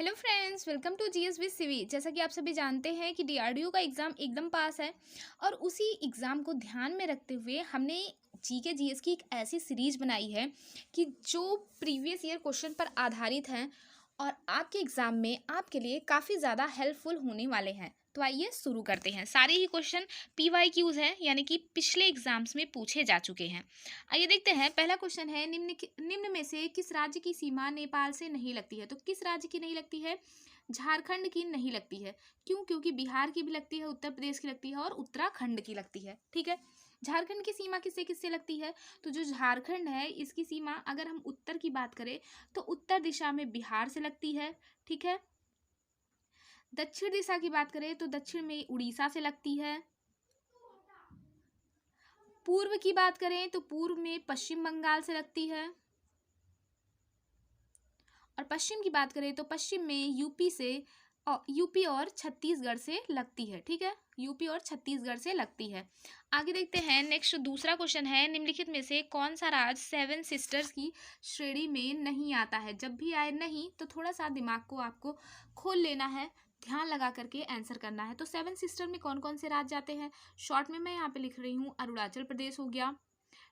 Hello friends, welcome to GS with CV. जैसा कि आप सभी जानते हैं कि डीआरडीओ का एग्ज़ाम एकदम पास है और उसी एग्ज़ाम को ध्यान में रखते हुए हमने जीके जीएस की एक ऐसी सीरीज बनाई है कि जो प्रीवियस ईयर क्वेश्चन पर आधारित हैं और आपके एग्ज़ाम में आपके लिए काफ़ी ज़्यादा हेल्पफुल होने वाले हैं। तो आइए शुरू करते हैं। सारे ही क्वेश्चन पीवाईक्यूज हैं, यानी कि पिछले एग्जाम्स में पूछे जा चुके हैं। आइए देखते हैं। पहला क्वेश्चन है, निम्न में से किस राज्य की सीमा नेपाल से नहीं लगती है? तो किस राज्य की नहीं लगती है? झारखंड की नहीं लगती है। क्यों? क्योंकि बिहार की भी लगती है, उत्तर प्रदेश की लगती है और उत्तराखंड की लगती है। ठीक है। झारखंड की सीमा किससे किससे लगती है? तो जो झारखंड है इसकी सीमा अगर हम उत्तर की बात करें तो उत्तर दिशा में बिहार से लगती है। ठीक है। दक्षिण दिशा की बात करें तो दक्षिण में उड़ीसा से लगती है। पूर्व की बात करें तो पूर्व में पश्चिम बंगाल से लगती है। और पश्चिम की बात करें तो पश्चिम में यूपी और छत्तीसगढ़ से लगती है। ठीक है। यूपी और छत्तीसगढ़ से लगती है। आगे देखते हैं। नेक्स्ट दूसरा क्वेश्चन है, निम्नलिखित में से कौन सा राज्य सेवन सिस्टर्स की श्रेणी में नहीं आता है? जब भी आए नहीं तो थोड़ा सा दिमाग को आपको खोल लेना है, ध्यान लगा करके आंसर करना है। तो सेवन सिस्टर में कौन कौन से राज्य आते हैं? शॉर्ट में मैं यहाँ पे लिख रही हूँ। अरुणाचल प्रदेश हो गया,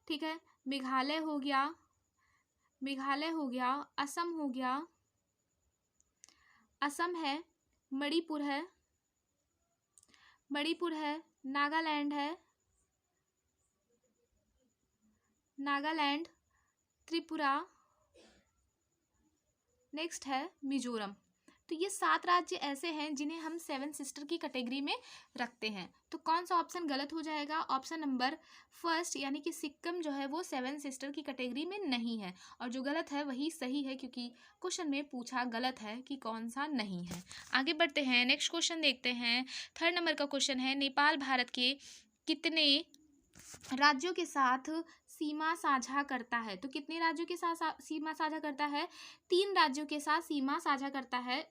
ठीक है, मेघालय हो गया, असम हो गया, असम है, मणिपुर है, नागालैंड, त्रिपुरा, नेक्स्ट है मिजोरम। तो ये 7 राज्य ऐसे हैं जिन्हें हम सेवन सिस्टर की कैटेगरी में रखते हैं। तो कौन सा ऑप्शन गलत हो जाएगा? ऑप्शन नंबर फर्स्ट, यानी कि सिक्किम जो है वो सेवन सिस्टर की कैटेगरी में नहीं है। और जो गलत है वही सही है, क्योंकि क्वेश्चन में पूछा गलत है कि कौन सा नहीं है। आगे बढ़ते हैं। नेक्स्ट क्वेश्चन देखते हैं। 3rd नंबर का क्वेश्चन है, नेपाल भारत के कितने राज्यों के साथ सीमा साझा करता है? तो कितने राज्यों के साथ सीमा साझा करता है? 3 राज्यों के साथ सीमा साझा करता है।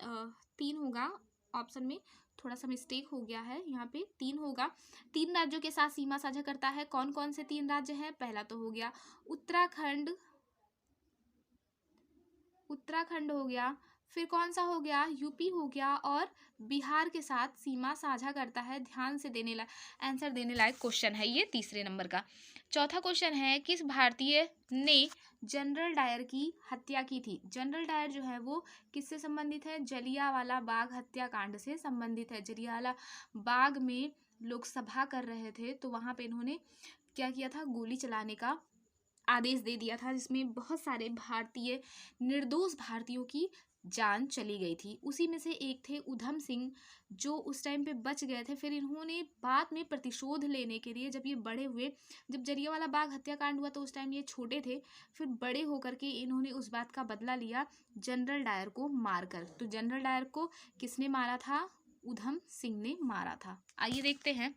3 होगा, ऑप्शन में थोड़ा सा मिस्टेक हो गया है, यहाँ पे 3 होगा। 3 राज्यों के साथ सीमा साझा करता है। कौन कौन से 3 राज्य हैं? पहला तो हो गया उत्तराखंड हो गया, फिर कौन सा हो गया? यूपी हो गया, और बिहार के साथ सीमा साझा करता है। ध्यान से आंसर देने लायक क्वेश्चन है ये, तीसरे नंबर का। चौथा क्वेश्चन है, किस भारतीय ने जनरल डायर की हत्या की थी? जनरल डायर जो है वो किससे संबंधित है? जलियांवाला बाग हत्याकांड से संबंधित है। जलियांवाला बाग में लोग सभा कर रहे थे तो वहां पे इन्होंने क्या किया था? गोली चलाने का आदेश दे दिया था, जिसमें बहुत सारे निर्दोष भारतीयों की जान चली गई थी। उसी में से एक थे उधम सिंह, जो उस टाइम पे बच गए थे। फिर इन्होंने बाद में प्रतिशोध लेने के लिए, जब ये बड़े हुए, जब जलियांवाला बाग हत्याकांड हुआ तो उस टाइम ये छोटे थे, फिर बड़े होकर के इन्होंने उस बात का बदला लिया जनरल डायर को मारकर। तो जनरल डायर को किसने मारा था? उधम सिंह ने मारा था। आइए देखते हैं।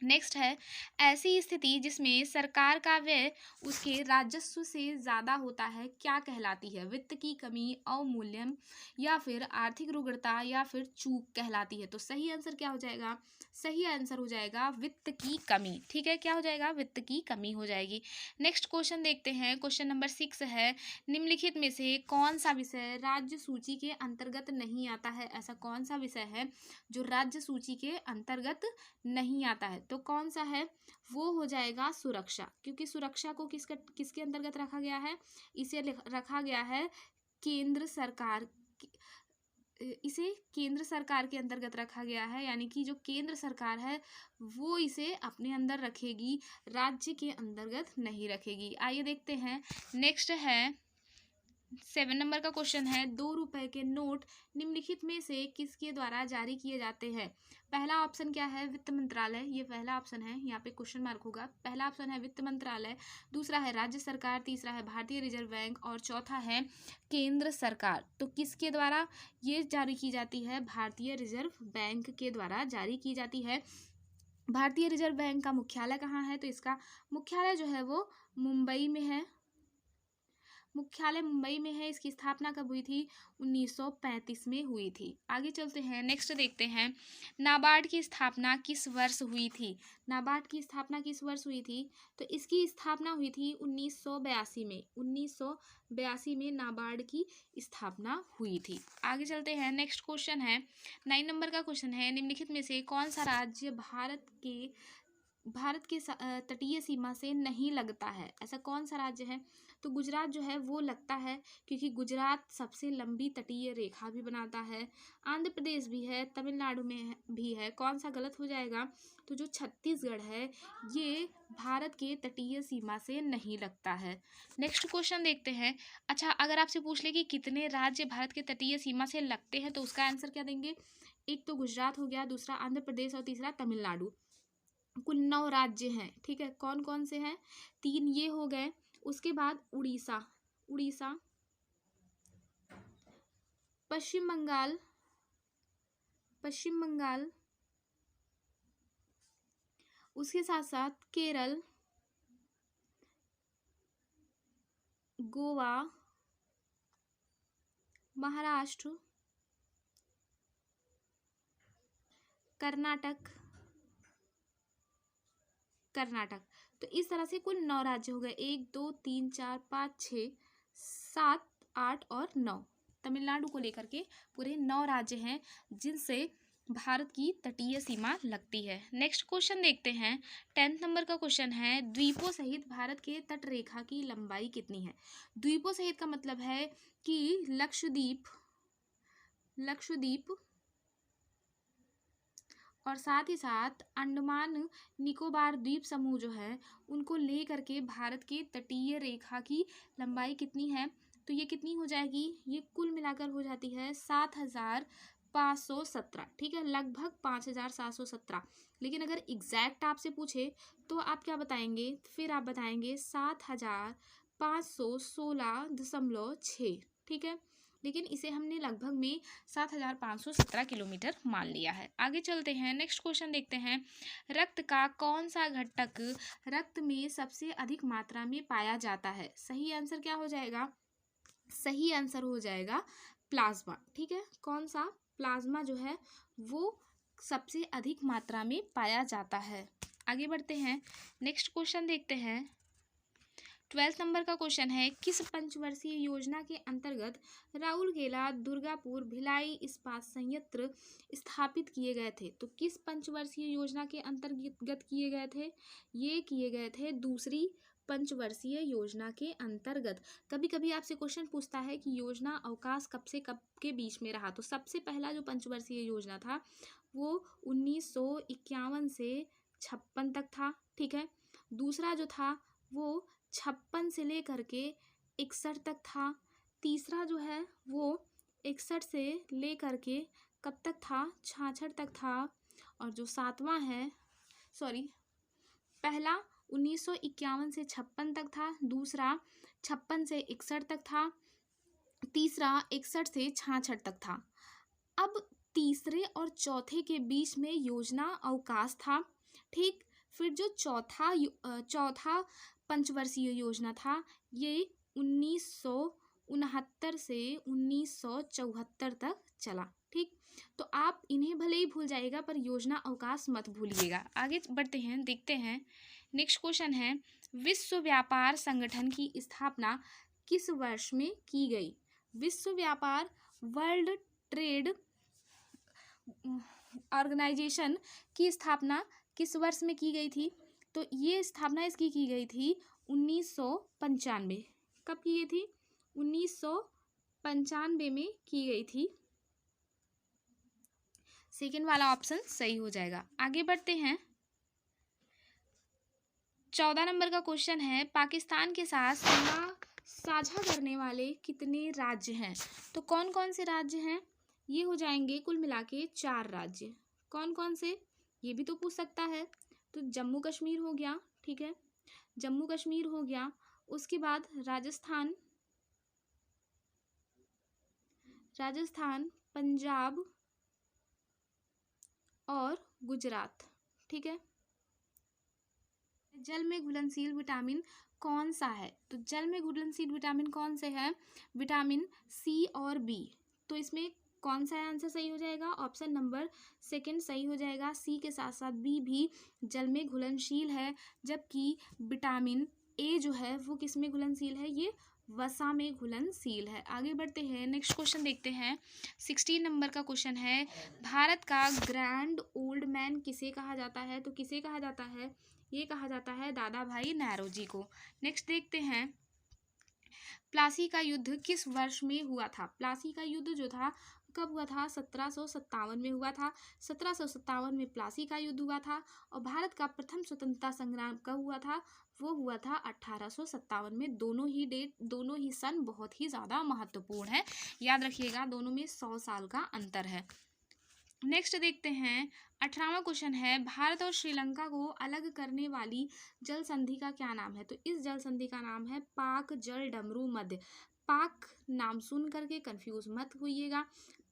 नेक्स्ट है, ऐसी स्थिति जिसमें सरकार का व्यय उसके राजस्व से ज़्यादा होता है क्या कहलाती है? वित्त की कमी, अवमूल्यन, या फिर आर्थिक रुग्णता, या फिर चूक कहलाती है? तो सही आंसर क्या हो जाएगा? सही आंसर हो जाएगा वित्त की कमी। ठीक है, क्या हो जाएगा? वित्त की कमी हो जाएगी। नेक्स्ट क्वेश्चन देखते हैं। क्वेश्चन नंबर 6 है, निम्नलिखित में से कौन सा विषय राज्य सूची के अंतर्गत नहीं आता है? ऐसा कौन सा विषय है जो राज्य सूची के अंतर्गत नहीं आता है? तो कौन सा है? वो हो जाएगा सुरक्षा, क्योंकि सुरक्षा को किसके अंतर्गत रखा गया है? रखा गया है केंद्र सरकार इसे केंद्र सरकार के अंतर्गत रखा गया है, यानी कि जो केंद्र सरकार है वो इसे अपने अंदर रखेगी, राज्य के अंतर्गत नहीं रखेगी। आइए देखते हैं। नेक्स्ट है 7 नंबर का क्वेश्चन है, 2 रुपए के नोट निम्नलिखित में से किसके द्वारा जारी किए जाते हैं? पहला ऑप्शन क्या है? वित्त मंत्रालय, ये पहला ऑप्शन है, यहाँ पे क्वेश्चन मार्क होगा। पहला ऑप्शन है वित्त मंत्रालय, दूसरा है राज्य सरकार, तीसरा है भारतीय रिजर्व बैंक, और चौथा है केंद्र सरकार। तो किसके द्वारा ये जारी की जाती है? भारतीय रिजर्व बैंक के द्वारा जारी की जाती है। भारतीय रिजर्व बैंक का मुख्यालय कहाँ है? तो इसका मुख्यालय जो है वो मुंबई में है। मुख्यालय मुंबई में है। इसकी स्थापना कब हुई थी? 1935 में हुई थी। आगे चलते हैं, नेक्स्ट देखते हैं, नाबार्ड की स्थापना किस वर्ष हुई थी? नाबार्ड की स्थापना किस वर्ष हुई थी? तो इसकी स्थापना हुई थी 1982 में। 1982 में नाबार्ड की स्थापना हुई थी। आगे चलते हैं, नेक्स्ट क्वेश्चन है 9 नंबर का क्वेश्चन है, निम्नलिखित में से कौन सा राज्य भारत के तटीय सीमा से नहीं लगता है? ऐसा कौन सा राज्य है? तो गुजरात जो है वो लगता है, क्योंकि गुजरात सबसे लंबी तटीय रेखा भी बनाता है। आंध्र प्रदेश भी है, तमिलनाडु में भी है। कौन सा गलत हो जाएगा? तो जो छत्तीसगढ़ है ये भारत के तटीय सीमा से नहीं लगता है। नेक्स्ट क्वेश्चन देखते हैं। अच्छा, अगर आपसे पूछ ले कि कितने राज्य भारत के तटीय सीमा से लगते हैं, तो उसका आंसर क्या देंगे? एक तो गुजरात हो गया, दूसरा आंध्र प्रदेश और तीसरा तमिलनाडु। कुल 9 राज्य हैं। ठीक है, कौन कौन से हैं? 3 ये हो गए। उसके बाद उड़ीसा, पश्चिम बंगाल, उसके साथ साथ केरल, गोवा, महाराष्ट्र, कर्नाटक। तो इस तरह से कुल 9 राज्य हो गए। 1 2 3 4 5 6 7 8 और 9। तमिलनाडु को लेकर के पूरे 9 राज्य हैं जिनसे भारत की तटीय सीमा लगती है। नेक्स्ट क्वेश्चन देखते हैं। 10th नंबर का क्वेश्चन है, द्वीपों सहित भारत के तट रेखा की लंबाई कितनी है? द्वीपों सहित का मतलब है कि लक्षद्वीप और साथ ही साथ अंडमान निकोबार द्वीप समूह जो है उनको ले करके भारत के तटीय रेखा की लंबाई कितनी है? तो ये कितनी हो जाएगी? ये कुल मिलाकर हो जाती है 7,517। ठीक है, लगभग 5,717। लेकिन अगर एग्जैक्ट आपसे पूछे तो आप क्या बताएंगे? फिर आप बताएंगे 7,516.6। ठीक है, लेकिन इसे हमने लगभग में 7,517 किलोमीटर मान लिया है। आगे चलते हैं, नेक्स्ट क्वेश्चन देखते हैं। रक्त का कौन सा घटक रक्त में सबसे अधिक मात्रा में पाया जाता है? सही आंसर क्या हो जाएगा? सही आंसर हो जाएगा प्लाज्मा। ठीक है, कौन सा? प्लाज्मा जो है वो सबसे अधिक मात्रा में पाया जाता है। आगे बढ़ते हैं, नेक्स्ट क्वेश्चन देखते हैं। 12th नंबर का क्वेश्चन है, किस पंचवर्षीय योजना के अंतर्गत राउरकेला, दुर्गापुर, भिलाई इस्पात संयंत्र स्थापित किए गए थे? तो किस पंचवर्षीय योजना के अंतर्गत किए गए थे? ये किए गए थे दूसरी पंचवर्षीय योजना के अंतर्गत। कभी कभी आपसे क्वेश्चन पूछता है कि योजना अवकाश कब से कब के बीच में रहा। तो सबसे पहला जो पंचवर्षीय योजना था वो 1951 से 56 तक था। ठीक है, दूसरा जो था वो 56 से लेकर के 61 तक था। तीसरा जो है वो 61 से लेकर के कब तक था? 66 तक था। और जो सातवां है, पहला 1951 से 56 तक था, दूसरा 56 से 61 तक था, तीसरा 61 से 66 तक था। अब तीसरे और चौथे के बीच में योजना अवकाश था। ठीक, फिर जो चौथा पंचवर्षीय योजना था ये 1969 से 1974 तक चला। ठीक, तो आप इन्हें भले ही भूल जाइएगा पर योजना अवकाश मत भूलिएगा। आगे बढ़ते हैं, देखते हैं। नेक्स्ट क्वेश्चन है, विश्व व्यापार संगठन की स्थापना किस वर्ष में की गई? विश्व व्यापार, वर्ल्ड ट्रेड ऑर्गेनाइजेशन की स्थापना किस वर्ष में की गई थी? तो ये स्थापना इसकी की गई थी 1995। कब की गई थी? 1995 में की गई थी। सेकेंड वाला ऑप्शन सही हो जाएगा। आगे बढ़ते हैं, 14 नंबर का क्वेश्चन है, पाकिस्तान के साथ सीमा साझा करने वाले कितने राज्य हैं? तो कौन कौन से राज्य हैं? ये हो जाएंगे कुल मिला के 4 राज्य। कौन कौन से? ये भी तो पूछ सकता है। तो जम्मू कश्मीर हो गया। ठीक है, जम्मू कश्मीर हो गया। उसके बाद राजस्थान, पंजाब और गुजरात। ठीक है, जल में घुलनशील विटामिन कौन सा है? तो जल में घुलनशील विटामिन कौन से हैं? विटामिन सी और बी। तो इसमें कौन सा आंसर सही हो जाएगा? ऑप्शन नंबर सेकंड सही हो जाएगा। सी के साथ साथ बी भी जल में घुलनशील है, जबकि विटामिन ए जो है वो किस में घुलनशील है? ये वसा में घुलनशील है। आगे बढ़ते हैं, नेक्स्ट क्वेश्चन देखते हैं। 16 नंबर का क्वेश्चन है, भारत का ग्रैंड ओल्ड मैन किसे कहा जाता है? तो किसे कहा जाता है? ये कहा जाता है दादा भाई नौरोजी को। नेक्स्ट देखते हैं, प्लासी का युद्ध किस वर्ष में हुआ था? प्लासी का युद्ध जो था कब हुआ था? 1757 में हुआ था। 1757 में प्लासी का युद्ध हुआ था। और भारत का प्रथम स्वतंत्रता संग्राम कब हुआ था? वो हुआ था 1857 में। दोनों ही डेट, दोनों ही सन बहुत ही ज़्यादा महत्वपूर्ण है, याद रखिएगा, दोनों में 100 साल का अंतर है। नेक्स्ट देखते हैं, 18वां क्वेश्चन है, भारत और श्रीलंका को अलग करने वाली जल संधि का क्या नाम है? तो इस जल संधि का नाम है पाक जल डमरू मध्य। पाक नाम सुन करके कंफ्यूज मत होइएगा,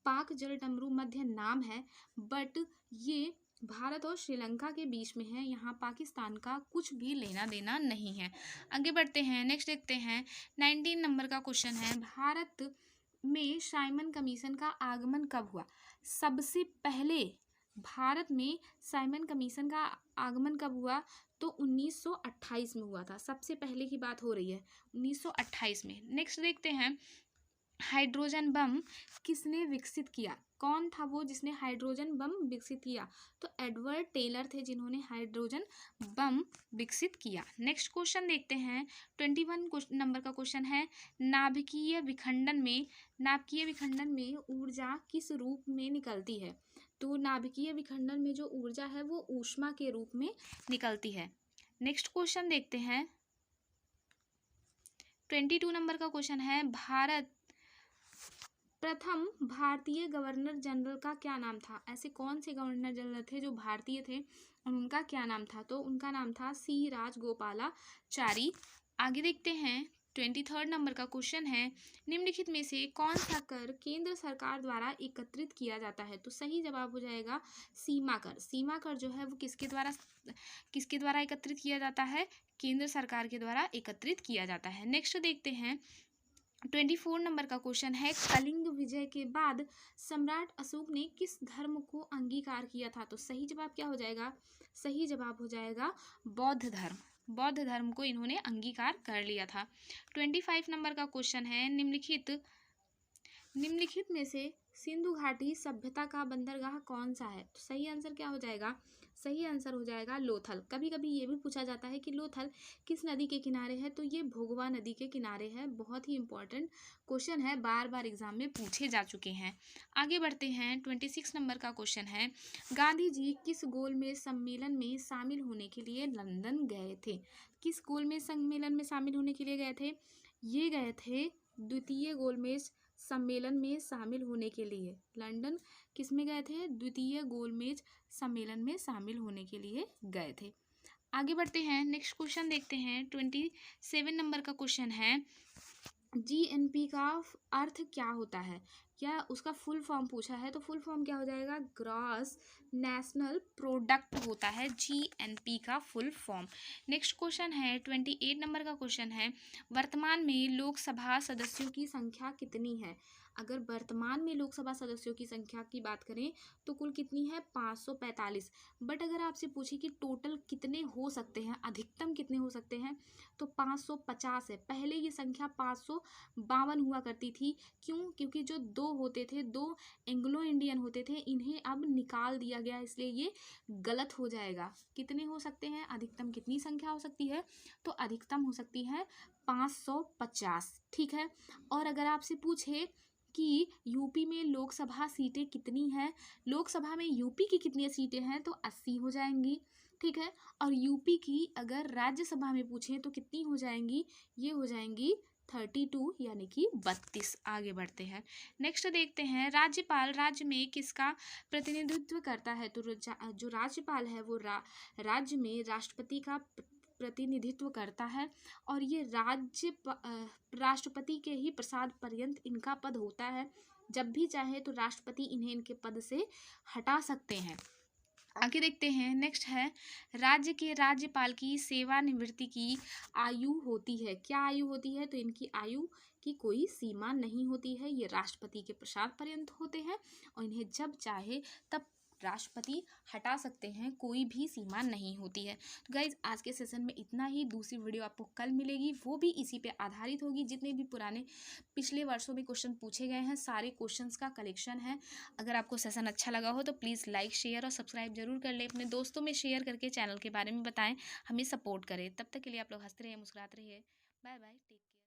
पाक जल डमरू मध्य नाम है, बट ये भारत और श्रीलंका के बीच में है, यहाँ पाकिस्तान का कुछ भी लेना देना नहीं है। आगे बढ़ते हैं, नेक्स्ट देखते हैं, 19 नंबर का क्वेश्चन है, भारत में साइमन कमीशन का आगमन कब हुआ? सबसे पहले भारत में साइमन कमीशन का आगमन कब हुआ? तो 1928 में हुआ था। सबसे पहले की बात हो रही है 1928 में। नेक्स्ट देखते हैं, हाइड्रोजन बम किसने विकसित किया? कौन था वो जिसने हाइड्रोजन बम विकसित किया? तो एडवर्ड टेलर थे जिन्होंने हाइड्रोजन बम विकसित किया। नेक्स्ट क्वेश्चन देखते हैं, 21 नंबर का क्वेश्चन है, नाभिकीय विखंडन में ऊर्जा किस रूप में निकलती है? तो नाभिकीय विखंडन में जो ऊर्जा है वो ऊष्मा के रूप में निकलती है। नेक्स्ट क्वेश्चन देखते हैं, 22 नंबर का क्वेश्चन है, प्रथम भारतीय गवर्नर जनरल का क्या नाम था? ऐसे कौन से गवर्नर जनरल थे जो भारतीय थे और उनका क्या नाम था? तो उनका नाम था सी राजगोपालाचारी। आगे देखते हैं, 23 नंबर का क्वेश्चन है, निम्नलिखित में से कौन सा कर केंद्र सरकार द्वारा एकत्रित किया जाता है? तो सही जवाब हो जाएगा सीमा कर। सीमा कर जो है वो किसके द्वारा एकत्रित किया जाता है? केंद्र सरकार के द्वारा एकत्रित किया जाता है। नेक्स्ट देखते हैं, 24 नंबर का क्वेश्चन है, कलिंग विजय के बाद सम्राट अशोक ने किस धर्म को अंगीकार किया था? तो सही जवाब क्या हो जाएगा? सही जवाब हो जाएगा बौद्ध धर्म। बौद्ध धर्म को इन्होंने अंगीकार कर लिया था। 25 नंबर का क्वेश्चन है, निम्नलिखित में से सिंधु घाटी सभ्यता का बंदरगाह कौन सा है? तो सही आंसर क्या हो जाएगा? सही आंसर हो जाएगा लोथल। कभी कभी ये भी पूछा जाता है कि लोथल किस नदी के किनारे है? तो ये भोगवा नदी के किनारे है। बहुत ही इंपॉर्टेंट क्वेश्चन है, बार बार एग्जाम में पूछे जा चुके हैं। आगे बढ़ते हैं, 26 नंबर का क्वेश्चन है, गांधी जी किस गोलमेज सम्मेलन में शामिल होने के लिए लंदन गए थे? किस गोलमेज सम्मेलन में शामिल होने के लिए गए थे? ये गए थे द्वितीय गोलमेज सम्मेलन में शामिल होने के लिए। लंदन किस में गए थे? द्वितीय गोलमेज सम्मेलन में शामिल होने के लिए गए थे। आगे बढ़ते हैं, नेक्स्ट क्वेश्चन देखते हैं, 27 नंबर का क्वेश्चन है, जीएनपी का अर्थ क्या होता है? क्या उसका फुल फॉर्म पूछा है, तो फुल फॉर्म क्या हो जाएगा? ग्रॉस नेशनल प्रोडक्ट होता है जीएनपी का फुल फॉर्म। नेक्स्ट क्वेश्चन है, 28 नंबर का क्वेश्चन है, वर्तमान में लोकसभा सदस्यों की संख्या कितनी है? अगर वर्तमान में लोकसभा सदस्यों की संख्या की बात करें तो कुल कितनी है? 545। बट अगर आपसे पूछे कि टोटल कितने हो सकते हैं, अधिकतम कितने हो सकते हैं, तो 550 है। पहले ये संख्या 552 हुआ करती थी। क्यों? क्योंकि जो दो होते थे, दो एंग्लो इंडियन होते थे, इन्हें अब निकाल दिया गया, इसलिए ये गलत हो जाएगा। कितने हो सकते हैं? अधिकतम कितनी संख्या हो सकती है? तो अधिकतम हो सकती है 550। ठीक है। और अगर आपसे पूछे कि यूपी में लोकसभा सीटें कितनी हैं, लोकसभा में यूपी की कितनी सीटें हैं, तो 80 हो जाएंगी। ठीक है। और यूपी की अगर राज्यसभा में पूछें तो कितनी हो जाएंगी? ये हो जाएंगी 32 यानी कि 32। आगे बढ़ते हैं, नेक्स्ट देखते हैं, राज्यपाल राज्य में किसका प्रतिनिधित्व करता है? तो जो राज्यपाल है वो राज्य में राष्ट्रपति का प्रतिनिधित्व करता है। और ये राष्ट्रपति के ही प्रसाद पर्यंत इनका पद होता है। जब भी चाहे तो राष्ट्रपति इन्हें इनके पद से हटा सकते हैं। आगे देखते हैं, नेक्स्ट है राज्य के राज्यपाल की सेवानिवृत्ति की आयु होती है। क्या आयु होती है? तो इनकी आयु की कोई सीमा नहीं होती है। ये राष्ट्रपति के प्रसाद पर्यंत होते हैं और इन्हें जब चाहे तब राष्ट्रपति हटा सकते हैं, कोई भी सीमा नहीं होती है। तो गाइज आज के सेशन में इतना ही। दूसरी वीडियो आपको कल मिलेगी, वो भी इसी पे आधारित होगी। जितने भी पुराने पिछले वर्षों में क्वेश्चन पूछे गए हैं, सारे क्वेश्चंस का कलेक्शन है। अगर आपको सेशन अच्छा लगा हो तो प्लीज़ लाइक शेयर और सब्सक्राइब जरूर कर ले। अपने दोस्तों में शेयर करके चैनल के बारे में बताएं, हमें सपोर्ट करें। तब तक के लिए आप लोग हंसते रहिए, मुस्कुराते रहिए। Bye bye, take care.